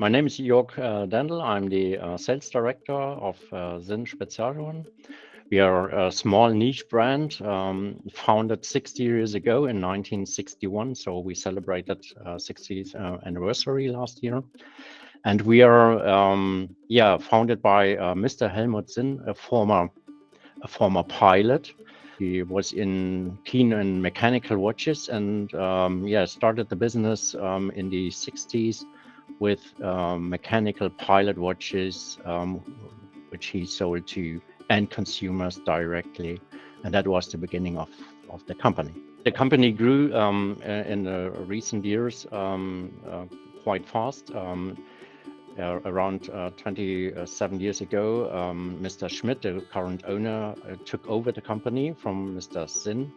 My name is Jörg Dandl. I'm the sales director of Sinn Spezialhorn. We are a small niche brand founded 60 years ago in 1961. So we celebrated 60th anniversary last year. And we are founded by Mr. Helmut Sinn, a former pilot. He was keen in mechanical watches and started the business in the 60s with mechanical pilot watches, which he sold to end consumers directly. And that was the beginning of the company. The company grew in the recent years quite fast. Around 27 years ago, Mr. Schmidt, the current owner, took over the company from Mr. Sinn.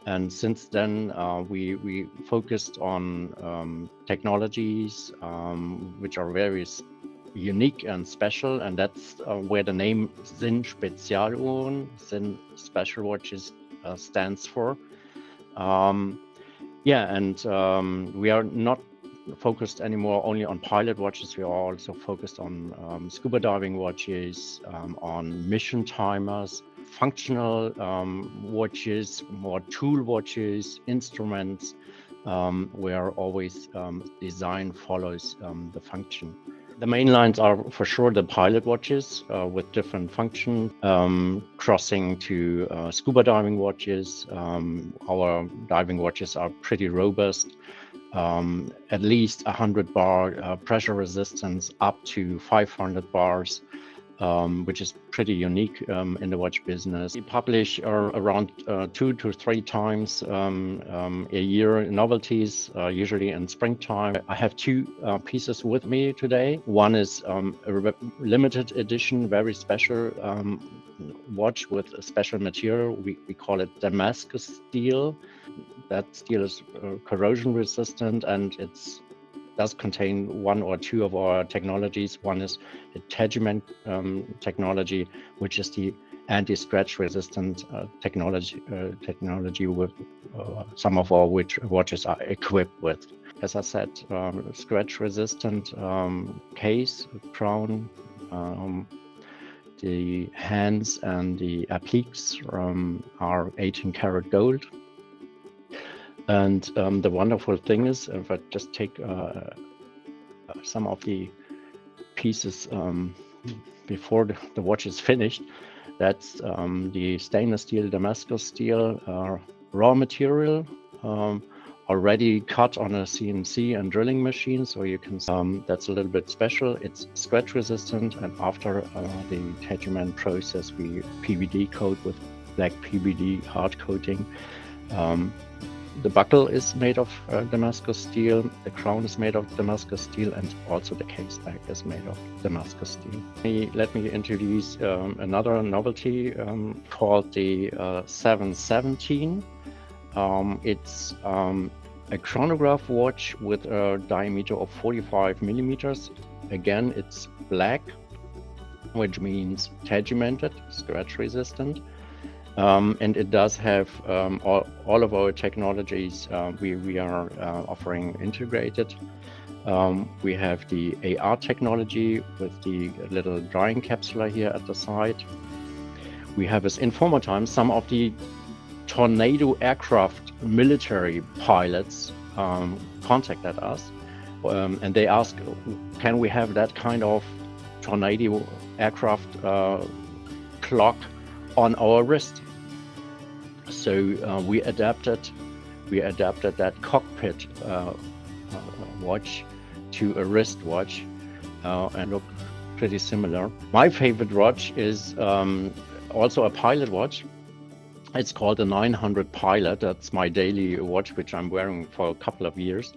And since then, we focused on technologies which are very unique and special. And that's where the name Sinn Spezialuhren, Sinn Special Watches, stands for. We are not focused anymore only on pilot watches. We are also focused on scuba diving watches, on mission timers, functional watches, more tool watches, instruments, where always design follows the function. The main lines are for sure the pilot watches with different functions, crossing to scuba diving watches. Our diving watches are pretty robust. At least 100 bar pressure resistance up to 500 bars, which is pretty unique in the watch business. We publish around 2 to 3 times a year novelties, usually in springtime. I have 2 pieces with me today. One is a limited edition, very special watch with a special material. We call it Damascus steel. That steel is corrosion resistant, and it does contain 1 or 2 of our technologies. One is the tegument technology, which is the anti-scratch resistant technology with some of our watches are equipped with. As I said, scratch resistant case, crown, the hands and the appliques are 18 karat gold. And the wonderful thing is, if I just take some of the pieces before the watch is finished, that's the stainless steel, Damascus steel raw material, already cut on a CNC and drilling machine. So you can, that's a little bit special. It's scratch resistant, and after the tegument process, we PVD coat with black PVD hard coating. The buckle is made of Damascus steel, the crown is made of Damascus steel, and also the case back is made of Damascus steel. Let me introduce another novelty called the 717. It's a chronograph watch with a diameter of 45 millimeters. Again, it's black, which means tegumented, scratch resistant. And it does have all of our technologies we are offering integrated. We have the AR technology with the little drying capsule here at the side. We have, as in former times, some of the Tornado aircraft military pilots contacted us and they asked, can we have that kind of Tornado aircraft clock on our wrist? So we adapted that cockpit watch to a wrist watch and look pretty similar. My favorite watch is also a pilot watch. It's called the 900 Pilot. That's my daily watch, which I'm wearing for a couple of years.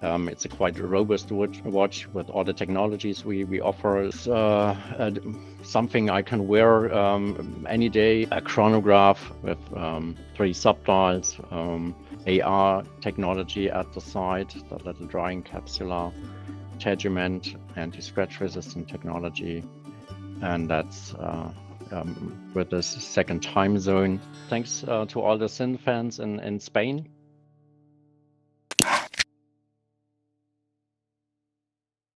It's a quite robust watch with all the technologies we offer. It's something I can wear any day. A chronograph with 3 subdials, AR technology at the side, the little drying capsule, tegument, anti-scratch resistant technology, and that's with this second time zone. Thanks to all the Sinn fans in Spain.